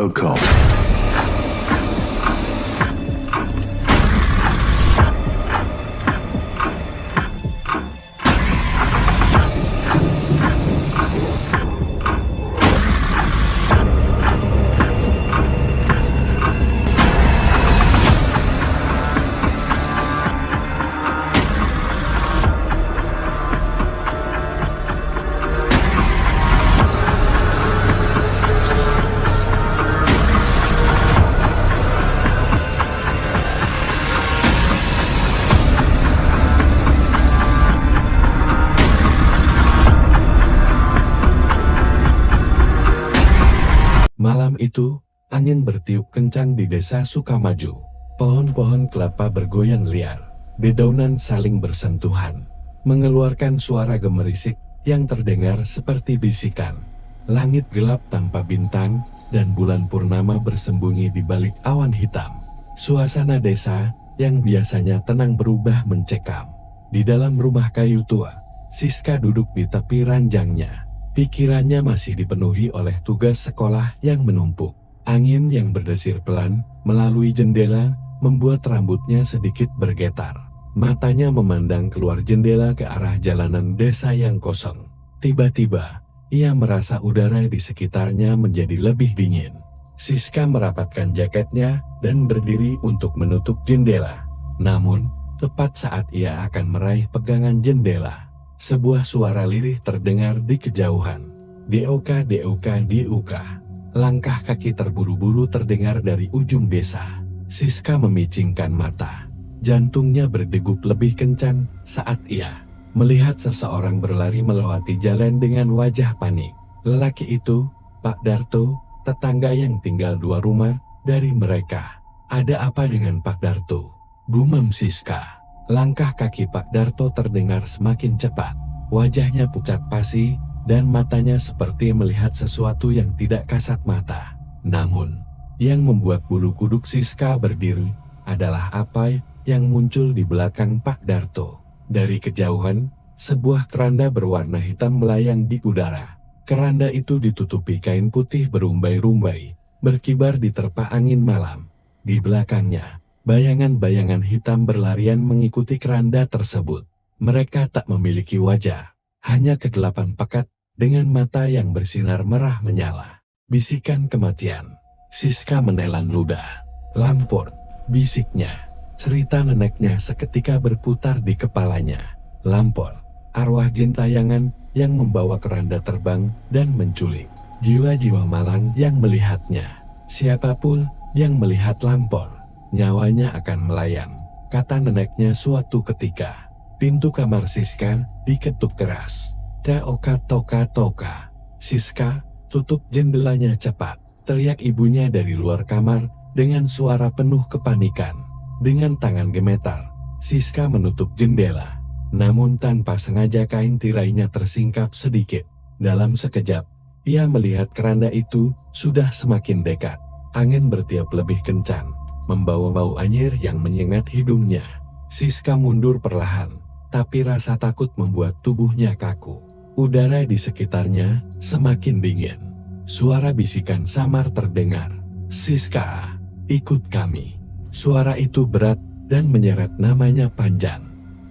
Welcome. Malam itu, angin bertiup kencang di desa Sukamaju. Pohon-pohon kelapa bergoyang liar. Dedaunan saling bersentuhan, mengeluarkan suara gemerisik yang terdengar seperti bisikan. Langit gelap tanpa bintang, dan bulan purnama bersembunyi di balik awan hitam. Suasana desa yang biasanya tenang berubah mencekam. Di dalam rumah kayu tua, Siska duduk di tepi ranjangnya. Pikirannya masih dipenuhi oleh tugas sekolah yang menumpuk. Angin yang berdesir pelan melalui jendela membuat rambutnya sedikit bergetar. Matanya memandang keluar jendela ke arah jalanan desa yang kosong. Tiba-tiba, ia merasa udara di sekitarnya menjadi lebih dingin. Siska merapatkan jaketnya dan berdiri untuk menutup jendela. Namun, tepat saat ia akan meraih pegangan jendela, sebuah suara lirih terdengar di kejauhan. Deoka, deoka, deoka. Langkah kaki terburu-buru terdengar dari ujung desa. Siska memicingkan mata. Jantungnya berdegup lebih kencang saat ia melihat seseorang berlari melewati jalan dengan wajah panik. Lelaki itu, Pak Darto, tetangga yang tinggal 2 rumah dari mereka. Ada apa dengan Pak Darto? Gumam Siska. Langkah kaki Pak Darto terdengar semakin cepat. Wajahnya pucat pasi, dan matanya seperti melihat sesuatu yang tidak kasat mata. Namun, yang membuat bulu kuduk Siska berdiri, adalah apa yang muncul di belakang Pak Darto. Dari kejauhan, sebuah keranda berwarna hitam melayang di udara. Keranda itu ditutupi kain putih berumbai-rumbai, berkibar diterpa angin malam. Di belakangnya, bayangan-bayangan hitam berlarian mengikuti keranda tersebut. Mereka tak memiliki wajah, hanya kegelapan pekat dengan mata yang bersinar merah menyala. Bisikan kematian. Siska menelan ludah. Lamport, bisiknya. Cerita neneknya seketika berputar di kepalanya. Lamport, arwah jin tayangan yang membawa keranda terbang dan menculik jiwa-jiwa malang yang melihatnya. Siapapun yang melihat Lamport, nyawanya akan melayang, kata neneknya suatu ketika. Pintu kamar Siska diketuk keras. Toka toka toka. Siska, tutup jendelanya cepat, teriak ibunya dari luar kamar dengan suara penuh kepanikan. Dengan tangan gemetar, Siska menutup jendela. Namun tanpa sengaja kain tirainya tersingkap sedikit. Dalam sekejap, ia melihat keranda itu sudah semakin dekat. Angin bertiup lebih kencang, membawa bau anyir yang menyengat hidungnya. Siska mundur perlahan, tapi rasa takut membuat tubuhnya kaku. Udara di sekitarnya semakin dingin. Suara bisikan samar terdengar. Siska, ikut kami. Suara itu berat dan menyeret namanya panjang.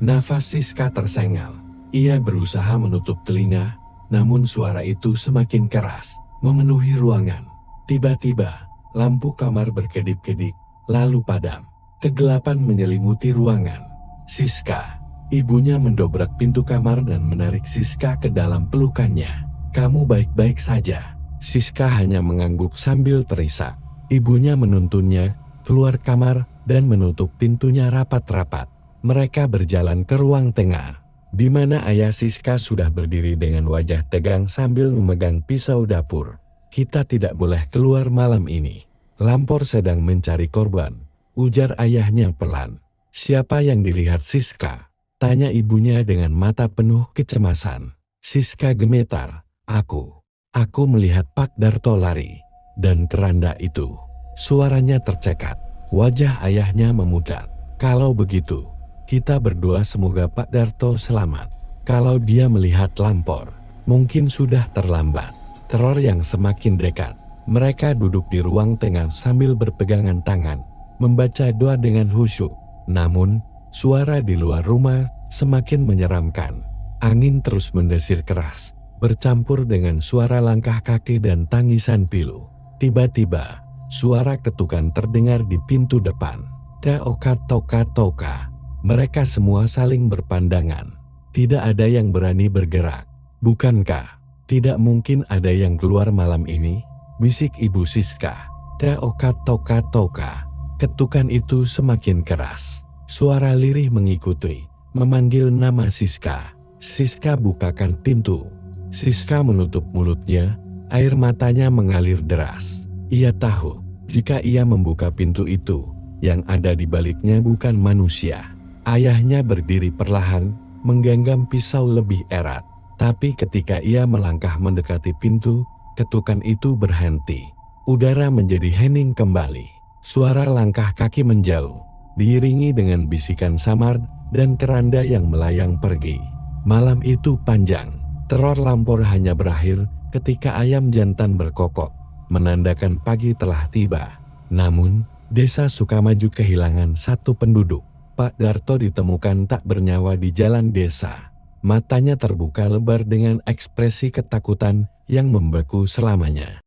Nafas Siska tersengal. Ia berusaha menutup telinga, namun suara itu semakin keras, memenuhi ruangan. Tiba-tiba, lampu kamar berkedip-kedip, lalu padam. Kegelapan menyelimuti ruangan. Siska, ibunya mendobrak pintu kamar dan menarik Siska ke dalam pelukannya. Kamu baik-baik saja? Siska hanya mengangguk sambil terisak. Ibunya menuntunnya keluar kamar dan menutup pintunya rapat-rapat. Mereka berjalan ke ruang tengah, di mana ayah Siska sudah berdiri dengan wajah tegang sambil memegang pisau dapur. Kita tidak boleh keluar malam ini. Lamport sedang mencari korban, ujar ayahnya pelan. Siapa yang dilihat Siska? Tanya ibunya dengan mata penuh kecemasan. Siska gemetar. Aku melihat Pak Darto lari. Dan keranda itu. Suaranya tercekat. Wajah ayahnya memucat. Kalau begitu, kita berdoa semoga Pak Darto selamat. Kalau dia melihat Lamport, mungkin sudah terlambat. Teror yang semakin dekat. Mereka duduk di ruang tengah sambil berpegangan tangan, membaca doa dengan khusyuk. Namun, suara di luar rumah semakin menyeramkan. Angin terus mendesir keras, bercampur dengan suara langkah kaki dan tangisan pilu. Tiba-tiba, suara ketukan terdengar di pintu depan. Toka toka toka. Mereka semua saling berpandangan. Tidak ada yang berani bergerak. Bukankah tidak mungkin ada yang keluar malam ini? Bisik Ibu Siska. Toka toka toka. Ketukan itu semakin keras. Suara lirih mengikuti, memanggil nama Siska. Siska bukakan pintu. Siska menutup mulutnya, air matanya mengalir deras. Ia tahu, jika ia membuka pintu itu, yang ada di baliknya bukan manusia. Ayahnya berdiri perlahan, menggenggam pisau lebih erat. Tapi ketika ia melangkah mendekati pintu, ketukan itu berhenti. Udara menjadi hening kembali. Suara langkah kaki menjauh, diiringi dengan bisikan samar dan keranda yang melayang pergi. Malam itu panjang. Teror lampor hanya berakhir ketika ayam jantan berkokok, menandakan pagi telah tiba. Namun, Desa Sukamaju kehilangan satu penduduk. Pak Darto ditemukan tak bernyawa di jalan desa. Matanya terbuka lebar dengan ekspresi ketakutan yang membeku selamanya.